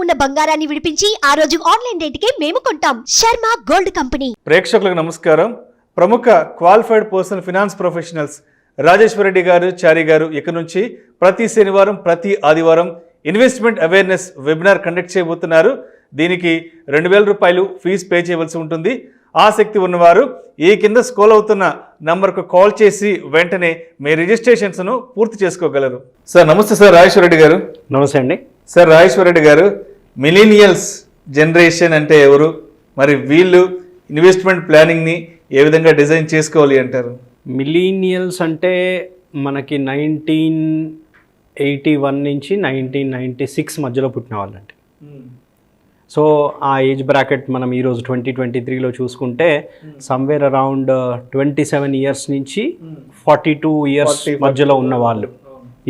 ఉన్న బంగారాన్ని విడిపించి ఆ రోజు ఆన్లైన్ రేటుకే మేము కొంటాం. Sharma gold company. ప్రేక్షకులకు నమస్కారం. ప్రముఖ qualified personal finance professionals Rajeshwara Reddy గారు, చారి గారు ఇక నుంచి ప్రతి శనివారం, ప్రతి ఆదివారం ఇన్వెస్ట్మెంట్ అవేర్నెస్ వెబినార్ కండక్ట్ చేయబోతున్నారు. దీనికి 2000 రూపాయలు ఫీజు పే చేయవలసి ఉంటుంది. ఆసక్తి ఉన్నవారు ఈ కింద స్క్రోల్ అవుతున్న నంబర్కు కాల్ చేసి వెంటనే మీ రిజిస్ట్రేషన్స్ను పూర్తి చేసుకోగలరు. సార్ నమస్తే సార్. రాజేశ్వర రెడ్డి గారు. నమస్తే అండి. సార్ రాజేశ్వర రెడ్డి గారు, మిలీనియల్స్ జనరేషన్ అంటే ఎవరు, మరి వీళ్ళు ఇన్వెస్ట్మెంట్ ప్లానింగ్ని ఏ విధంగా డిజైన్ చేసుకోవాలి అంటారు? మిలీనియల్స్ అంటే మనకి 1981 నుంచి 1996 మధ్యలో పుట్టిన వాళ్ళండి. సో ఆ ఏజ్ బ్రాకెట్ మనం ఈరోజు 2023లో చూసుకుంటే సమ్వేర్ అరౌండ్ 27 ఇయర్స్ నుంచి 42 ఇయర్స్ మధ్యలో ఉన్న వాళ్ళు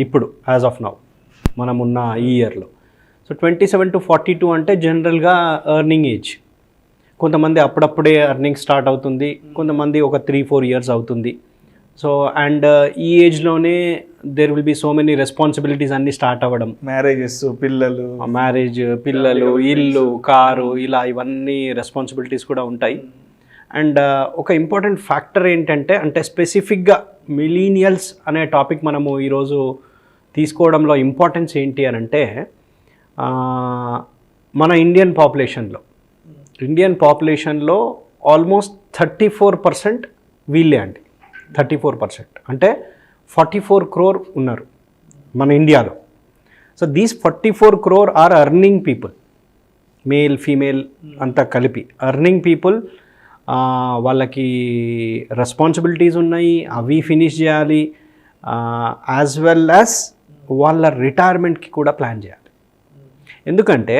ఇప్పుడు యాజ్ ఆఫ్ నౌ మనం ఉన్న ఈ ఇయర్లో. సో 27 to 42 అంటే జనరల్గా ఎర్నింగ్ ఏజ్. కొంతమంది అప్పుడప్పుడే ఎర్నింగ్ స్టార్ట్ అవుతుంది, కొంతమంది ఒక 3-4 ఇయర్స్ అవుతుంది. సో అండ్ ఈ ఏజ్లోనే there will be so many responsibilities అన్నీ స్టార్ట్ అవ్వడం. మ్యారేజ్, పిల్లలు, ఇల్లు, కారు, ఇలా ఇవన్నీ రెస్పాన్సిబిలిటీస్ కూడా ఉంటాయి. అండ్ ఒక ఇంపార్టెంట్ ఫ్యాక్టర్ ఏంటంటే, అంటే స్పెసిఫిక్గా మిలీనియల్స్ అనే టాపిక్ మనము ఈరోజు తీసుకోవడంలో ఇంపార్టెన్స్ ఏంటి అని అంటే, మన ఇండియన్ పాపులేషన్లో ఆల్మోస్ట్ 34% వీళ్ళే అండి. 34% అంటే 44 crore ఉన్నారు మన ఇండియాలో. So these 44 crore are earning people, male female అంతా కలిపి అర్నింగ్ పీపుల్. వాళ్ళకి రెస్పాన్సిబిలిటీస్ ఉన్నాయి, అవి ఫినిష్ చేయాలి, యాజ్ వెల్ యాజ్ వాళ్ళ రిటైర్మెంట్కి కూడా ప్లాన్ చేయాలి. ఎందుకంటే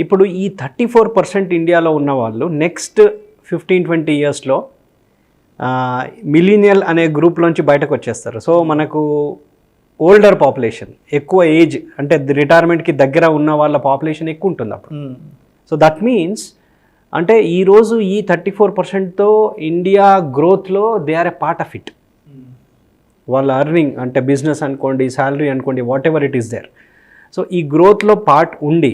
ఇప్పుడు ఈ 34% ఇండియాలో ఉన్న వాళ్ళు నెక్స్ట్ 15-20 ఇయర్స్లో మిలీనియల్ అనే గ్రూప్లోంచి బయటకు వచ్చేస్తారు. సో మనకు ఓల్డర్ పాపులేషన్, ఎక్కువ ఏజ్ అంటే రిటైర్మెంట్కి దగ్గర ఉన్న వాళ్ళ పాపులేషన్ ఎక్కువ ఉంటుంది అప్పుడు. సో దట్ మీన్స్ అంటే ఈరోజు ఈ 34%తో ఇండియా గ్రోత్లో they are a part of it. వాళ్ళ అర్నింగ్ అంటే బిజినెస్ అనుకోండి, శాలరీ అనుకోండి, whatever it is there. So ఈ గ్రోత్లో పార్ట్ ఉండి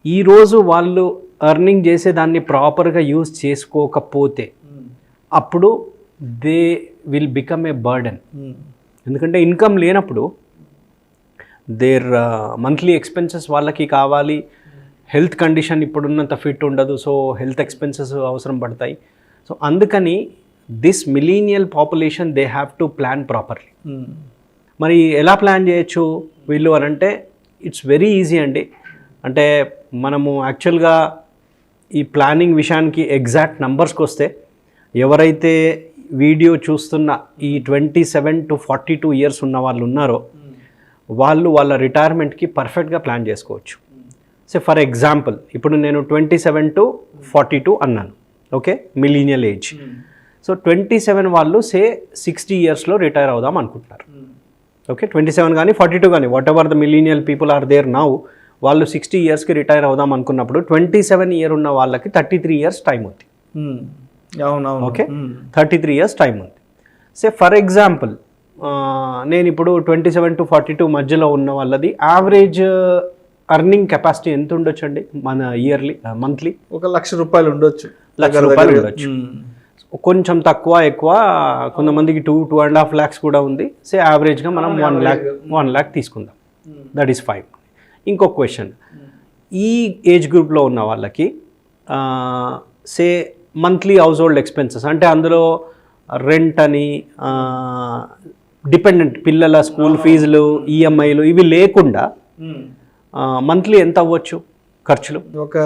ఈరోజు వాళ్ళు ఎర్నింగ్ చేసేదాన్ని ప్రాపర్గా యూజ్ చేసుకోకపోతే అప్పుడు they will become a burden. ఎందుకంటే ఇన్కమ్ లేనప్పుడు దేర్ మంత్లీ ఎక్స్పెన్సెస్ వాళ్ళకి కావాలి, హెల్త్ కండిషన్ ఇప్పుడున్నంత ఫిట్ ఉండదు, సో హెల్త్ ఎక్స్పెన్సెస్ అవసరం పడతాయి. సో అందుకని this millennial population they have to plan properly. మరి ఎలా ప్లాన్ చేయొచ్చు వీళ్ళు అని అంటే, ఇట్స్ వెరీ ఈజీ అండి. అంటే మనము యాక్చువల్గా ఈ ప్లానింగ్ విషయానికి ఎగ్జాక్ట్ నంబర్స్కి వస్తే, ఎవరైతే వీడియో చూస్తున్న ఈ 27 to 42 ఇయర్స్ ఉన్న వాళ్ళు ఉన్నారో వాళ్ళు వాళ్ళ రిటైర్మెంట్కి పర్ఫెక్ట్గా ప్లాన్ చేసుకోవచ్చు. సో ఫర్ ఎగ్జాంపుల్ ఇప్పుడు నేను 27 to 42 అన్నాను, ఓకే, మిలీనియల్ ఏజ్. సో 27 వాళ్ళు 60 ఇయర్స్లో రిటైర్ అవుదాం అనుకుంటున్నారు. ఓకే, 27 కానీ 42 కానీ whatever the millennial people are there now, వాళ్ళు 60 ఇయర్స్కి రిటైర్ అవుదాం అనుకున్నప్పుడు 27 ఇయర్ ఉన్న వాళ్ళకి 33 ఇయర్స్ టైం ఉంది. అవునవును, ఓకే, 33 ఇయర్స్ టైం ఉంది. సే ఫర్ ఎగ్జాంపుల్ నేను ఇప్పుడు 27 to 42 మధ్యలో ఉన్న వాళ్ళది యావరేజ్ అర్నింగ్ కెపాసిటీ ఎంత ఉండొచ్చు అండి మన ఇయర్లీ, మంత్లీ? 1,00,000 రూపాయలు ఉండొచ్చు. 1,00,000 రూపాయలు ఉండొచ్చు. కొంచెం తక్కువ ఎక్కువ, కొంతమందికి 2.5 lakhs కూడా ఉంది. సే యావరేజ్గా మనం 1 lakh తీసుకుందాం, దట్ ఈస్ ఫైన్. ఇంకో క్వశ్చన్, ఈ ఏజ్ గ్రూప్లో ఉన్న వాళ్ళకి సే మంత్లీ హౌస్ హోల్డ్ ఎక్స్పెన్సెస్ అంటే అందులో రెంట్ అని, డిపెండెంట్ పిల్లల స్కూల్ ఫీజులు, ఈఎంఐలు ఇవి లేకుండా మంత్లీ ఎంత అవ్వచ్చు ఖర్చులు? ఒక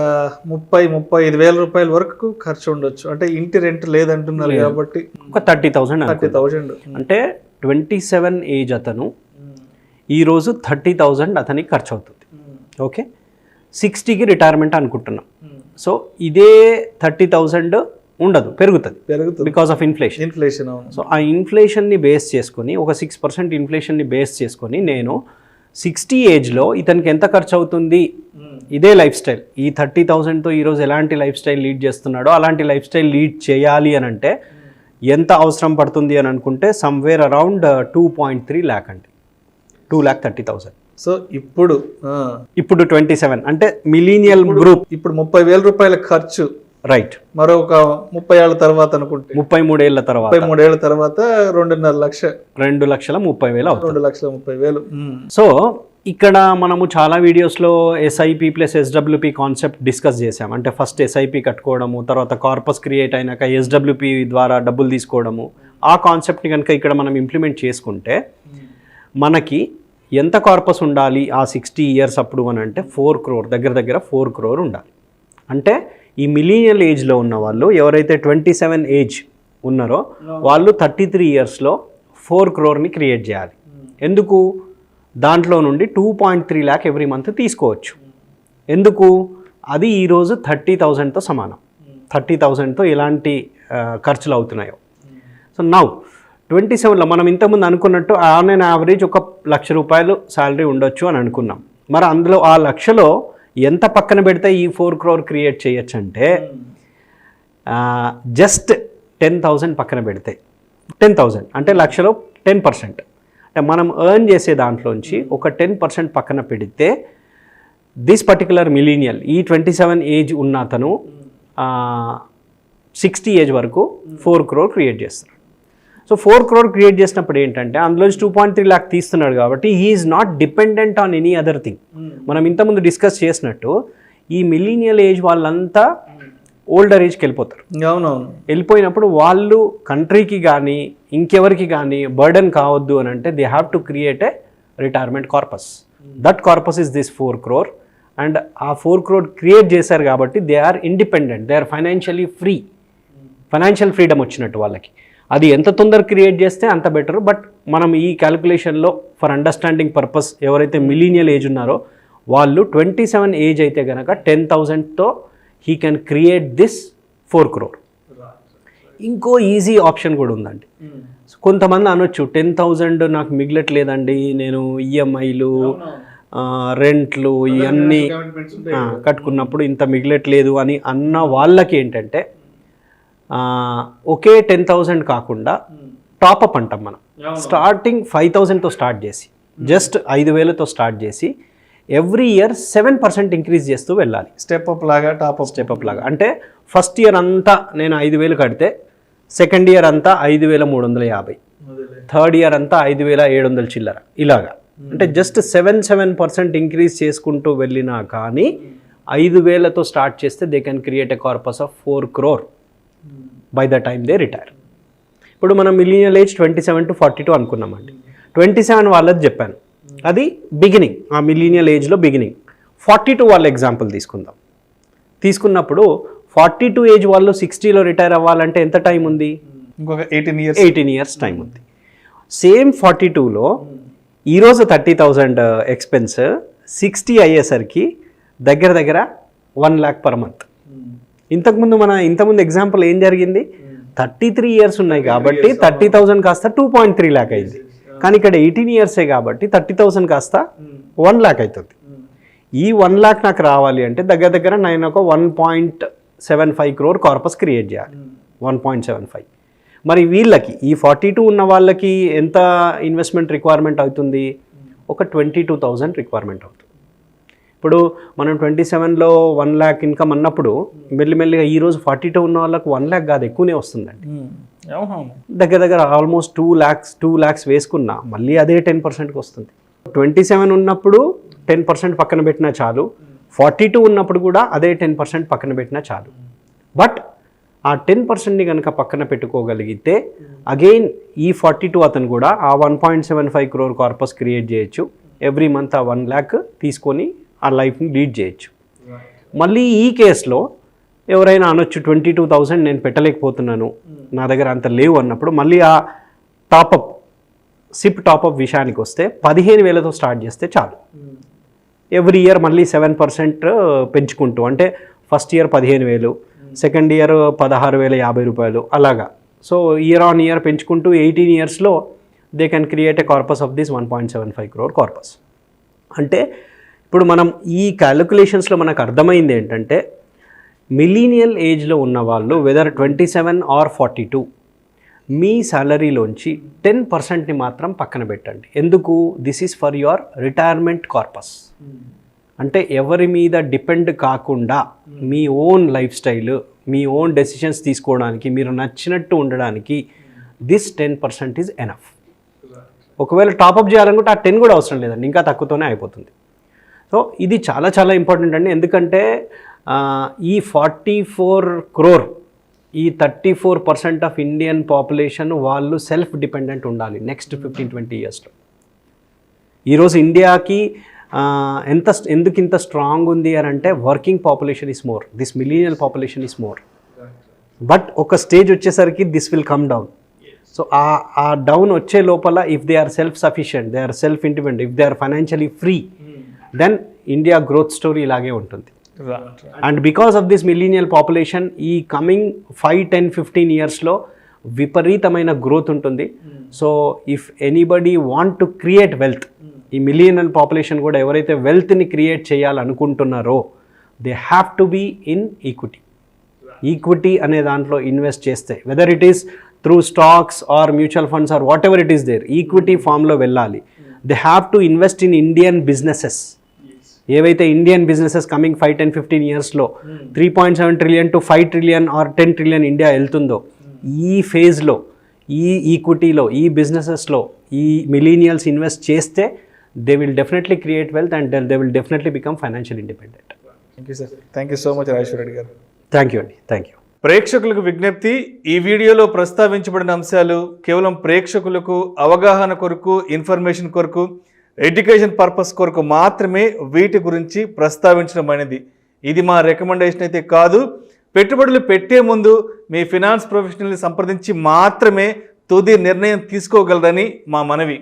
30-35 వేల రూపాయల వరకు ఖర్చు ఉండొచ్చు. అంటే ఇంటి రెంట్ లేదంటున్నారు కాబట్టి ఒక 30,000 అంటే 27 ఏజ్ అతను ఈరోజు 30,000 అతనికి ఖర్చు అవుతుంది. ఓకే, 60కి రిటైర్మెంట్ అనుకుంటున్నాం. సో ఇదే 30,000 ఉండదు, పెరుగుతుంది బికాస్ ఆఫ్ ఇన్ఫ్లేషన్. సో ఆ ఇన్ఫ్లేషన్ని బేస్ చేసుకొని, ఒక 6% ఇన్ఫ్లేషన్ని బేస్ చేసుకొని నేను 60 ఏజ్లో ఇతనికి ఎంత ఖర్చు అవుతుంది, ఇదే లైఫ్ స్టైల్, ఈ 30,000తో ఈరోజు ఎలాంటి లైఫ్ స్టైల్ లీడ్ చేస్తున్నాడో అలాంటి లైఫ్ స్టైల్ లీడ్ చేయాలి అని అంటే ఎంత అవసరం పడుతుంది అని అనుకుంటే సమ్వేర్ అరౌండ్ 2.3 lakh అండి, 2,30,000. సో ఇప్పుడు ఇప్పుడు 27 అంటే మిలీనియల్ గ్రూప్. ఇప్పుడు 30,000 రూపాయల ఖర్చు, రైట్, మరొక 30 ఏళ్ల తర్వాత అనుకుంటే 33 ఏళ్ల తర్వాత 33 ఏళ్ల తర్వాత 2.5 లక్ష, 2,30,000 అవుతుంది. 2,30,000. సో ఇక్కడ మనము చాలా వీడియోస్లో SIP plus SWP concept discuss చేసాం. అంటే ఫస్ట్ ఎస్ఐపి కట్టుకోవడము, తర్వాత కార్పస్ క్రియేట్ అయినాక ఎస్డబ్ల్యూపి ద్వారా డబ్బులు తీసుకోవడము. ఆ కాన్సెప్ట్ని కనుక ఇక్కడ మనం ఇంప్లిమెంట్ చేసుకుంటే మనకి ఎంత కార్పస్ ఉండాలి ఆ 60 ఇయర్స్ అప్పుడు అని అంటే 4 crore, దగ్గర దగ్గర 4 crore ఉండాలి. అంటే ఈ మిలీనియల్ ఏజ్లో ఉన్న వాళ్ళు ఎవరైతే 27 ఏజ్ ఉన్నారో వాళ్ళు 33 ఇయర్స్లో 4 crore క్రియేట్ చేయాలి. ఎందుకు? దాంట్లో నుండి 2.3 lakh ఎవ్రీ మంత్ తీసుకోవచ్చు. ఎందుకు? అది ఈరోజు 30,000తో సమానం. 30,000తో ఎలాంటి ఖర్చులు అవుతున్నాయో. సో నౌ 27లో మనం ఇంతకుముందు అనుకున్నట్టు ఆన్ అండ్ యావరేజ్ 1,00,000 రూపాయలు శాలరీ ఉండొచ్చు అని అనుకున్నాం. మరి అందులో ఆ లక్షలో ఎంత పక్కన పెడితే ఈ 4 crore క్రియేట్ చేయొచ్చు అంటే జస్ట్ 10,000 పక్కన పెడితే 10,000 అంటే లక్షలో 10%. అంటే మనం ఎర్న్ చేసే దాంట్లోంచి ఒక 10% పక్కన పెడితే దిస్ పర్టికులర్ మిలీనియల్ ఈ 27 ఏజ్ ఉన్న అతను 60 ఏజ్ వరకు 4 crore క్రియేట్ చేస్తారు. సో 4 crore క్రియేట్ చేసినప్పుడు ఏంటంటే అందులోంచి 2.3 lakh తీస్తున్నాడు కాబట్టి he is not dependent on any other thing. మనం ఇంతకుముందు డిస్కస్ చేసినట్టు ఈ మిలీనియల్ ఏజ్ వాళ్ళంతా ఓల్డర్ ఏజ్కి వెళ్ళిపోతారు. అవునవును. వెళ్ళిపోయినప్పుడు వాళ్ళు కంట్రీకి కానీ ఇంకెవరికి కానీ బర్డెన్ కావద్దు అని అంటే they have to create a retirement corpus. That corpus is this 4 crore. And ఆ 4 crore క్రియేట్ చేశారు కాబట్టి they are independent, they are financially free. Financial freedom వచ్చినట్టు వాళ్ళకి. అది ఎంత తొందర క్రియేట్ చేస్తే అంత బెటర్. బట్ మనం ఈ క్యాలిక్యులేషన్లో ఫర్ అండర్స్టాండింగ్ పర్పస్ ఎవరైతే మిలీనియల్ ఏజ్ ఉన్నారో వాళ్ళు 27 ఏజ్ అయితే కనుక 10,000తో he can create this 4 crore. ఇంకో ఈజీ ఆప్షన్ కూడా ఉందండి. కొంతమంది అనొచ్చు 10,000 నాకు మిగలట్లేదండి, నేను ఈఎంఐలు రెంట్లు ఇవన్నీ కట్టుకున్నప్పుడు ఇంత మిగలట్లేదు అని అన్న వాళ్ళకి ఏంటంటే ఒకే 10,000 కాకుండా టాపప్ అంటాం మనం. స్టార్టింగ్ 5,000తో స్టార్ట్ చేసి జస్ట్ 5,000తో స్టార్ట్ చేసి ఎవ్రీ ఇయర్ 7% ఇంక్రీజ్ చేస్తూ వెళ్ళాలి. స్టెప్ అప్ లాగా, స్టెప్ అప్ లాగా. అంటే ఫస్ట్ ఇయర్ అంతా నేను 5,000 కడితే సెకండ్ ఇయర్ అంతా 5,350, థర్డ్ ఇయర్ అంతా 5,700 చిల్లర ఇలాగా. అంటే జస్ట్ 7% ఇంక్రీజ్ చేసుకుంటూ వెళ్ళినా కానీ 5,000తో స్టార్ట్ చేస్తే they can create a corpus of 4 crore by the time they retire. ఇప్పుడు మనం మిలీనియల్ ఏజ్ 27 to 42 అనుకున్నామండి. 27 వాళ్ళది చెప్పాను, అది బిగినింగ్, ఆ మిలీనియల్ ఏజ్లో బిగినింగ్. 42 వాళ్ళ ఎగ్జాంపుల్ తీసుకున్నప్పుడు 42 ఏజ్ వాళ్ళు 60లో రిటైర్ అవ్వాలంటే ఎంత టైం ఉంది? ఇంకొక 18 ఇయర్స్ టైం ఉంది. సేమ్ 42లో ఈరోజు 30,000 ఎక్స్పెన్స్ 60 అయ్యేసరికి దగ్గర దగ్గర 1 lakh per month. ఇంతకుముందు ఎగ్జాంపుల్ ఏం జరిగింది? 33 ఇయర్స్ ఉన్నాయి కాబట్టి 30,000 కాస్త 2.3 lakh అయింది. కానీ ఇక్కడ 18 ఇయర్సే కాబట్టి 30,000 కాస్త 1 lakh అవుతుంది. ఈ 1 lakh నాకు రావాలి అంటే దగ్గర దగ్గర నేను ఒక 1.75 crore కార్పస్ క్రియేట్ చేయాలి. 1.75. మరి వీళ్ళకి ఈ 42 ఉన్న వాళ్ళకి ఎంత ఇన్వెస్ట్మెంట్ రిక్వైర్మెంట్ అవుతుంది? ఒక 22,000 రిక్వైర్మెంట్ అవుతుంది. ఇప్పుడు మనం 27లో 1 lakh ఇన్కమ్ అన్నప్పుడు మెల్లిమెల్లిగా ఈరోజు 42 ఉన్న వాళ్ళకి 1 lakh కాదు, ఎక్కువనే వస్తుందండి. దగ్గర దగ్గర ఆల్మోస్ట్ 2 lakhs వేసుకున్నా మళ్ళీ అదే 10%కి వస్తుంది. 27 ఉన్నప్పుడు 10% పక్కన పెట్టినా చాలు, 42 ఉన్నప్పుడు కూడా అదే 10% పక్కన పెట్టినా చాలు. బట్ ఆ 10%ని కనుక పక్కన పెట్టుకోగలిగితే అగైన్ ఈ 42 అతను కూడా ఆ 1.75 crore కార్పస్ క్రియేట్ చేయొచ్చు. ఎవ్రీ మంత్ ఆ 1 lakh తీసుకొని ఆ లైఫ్ని లీడ్ చేయొచ్చు. మళ్ళీ ఈ కేసులో ఎవరైనా అనొచ్చు 22,000 నేను పెట్టలేకపోతున్నాను, నా దగ్గర అంత లేవు అన్నప్పుడు మళ్ళీ ఆ సిప్ టాపప్ విషయానికి వస్తే 15,000తో స్టార్ట్ చేస్తే చాలు. ఎవ్రీ ఇయర్ మళ్ళీ 7% పెంచుకుంటూ, అంటే ఫస్ట్ ఇయర్ 15,000, సెకండ్ ఇయర్ 16,050 రూపాయలు అలాగా. సో ఇయర్ ఆన్ ఇయర్ పెంచుకుంటూ 18 ఇయర్స్లో they can create a corpus of this 1.75 crore corpus. అంటే ఇప్పుడు మనం ఈ క్యాలిక్యులేషన్స్లో మనకు అర్థమైంది ఏంటంటే మిలీనియల్ ఏజ్లో ఉన్న వాళ్ళు వెదర్ 27 or 42 మీ శాలరీలోంచి 10%ని మాత్రం పక్కన పెట్టండి. ఎందుకు? This is for your retirement corpus. అంటే ఎవరి మీద డిపెండ్ కాకుండా మీ ఓన్ లైఫ్ స్టైల్, మీ ఓన్ డెసిషన్స్ తీసుకోవడానికి, మీరు నచ్చినట్టు ఉండడానికి దిస్ 10% ఈజ్ ఎనఫ్. ఒకవేళ టాపప్ చేయాలనుకుంటే ఆ 10 కూడా అవసరం లేదండి, ఇంకా తక్కువతోనే అయిపోతుంది. సో ఇది చాలా చాలా ఇంపార్టెంట్ అండి. ఎందుకంటే ఈ 44 crore, ఈ 34% ఆఫ్ ఇండియన్ పాపులేషన్ వాళ్ళు సెల్ఫ్ డిపెండెంట్ ఉండాలి నెక్స్ట్ 15-20 ఇయర్స్లో. ఈరోజు ఇండియాకి ఎందుకు ఇంత స్ట్రాంగ్ ఉంది అని అంటే working population is more, this millennial population is more. But ఒక స్టేజ్ వచ్చేసరికి this will come down. So ఆ డౌన్ వచ్చే లోపల if they are self sufficient, they are self independent, if they are financially free, then India growth story ఇలాగే ఉంటుంది. And because of this millennial population ఈ coming 5, 10, 15 ఇయర్స్లో విపరీతమైన growth ఉంటుంది. So if anybody want to create wealth, ఈ మిలియనల్ population కూడా ఎవరైతే వెల్త్ని క్రియేట్ చేయాలనుకుంటున్నారో they have to be in equity. Equity అనే దాంట్లో ఇన్వెస్ట్ చేస్తే, whether it is through stocks or mutual funds or whatever it is there, equity ఫామ్లో వెళ్ళాలి. They have to invest in Indian businesses. ఏవైతే Indian businesses coming 5, 10, 15 ఇయర్స్లో 3.7 trillion to 5 trillion or 10 trillion India వెళ్తుందో, ఈ ఫేజ్లో, ఈ ఈక్విటీలో, ఈ బిజినెసెస్లో ఈ మిలీనియల్స్ ఇన్వెస్ట్ చేస్తే they will definitely create wealth and they will definitely become financial independent. Thank you sir. Thank you so much Rajeshwara Reddy గారు. థ్యాంక్ యూ అండి. Thank you. ప్రేక్షకులకు విజ్ఞప్తి, ఈ వీడియోలో ప్రస్తావించబడిన అంశాలు కేవలం ప్రేక్షకులకు అవగాహన కొరకు, ఇన్ఫర్మేషన్ కొరకు, ఎడ్యుకేషన్ పర్పస్ కొరకు మాత్రమే వీటి గురించి ప్రస్తావించడం అనేది. ఇది మా రికమెండేషన్ అయితే కాదు. పెట్టుబడులు పెట్టే ముందు మీ ఫినాన్స్ ప్రొఫెషనల్ని సంప్రదించి మాత్రమే తుది నిర్ణయం తీసుకోగలరని మా మనవి.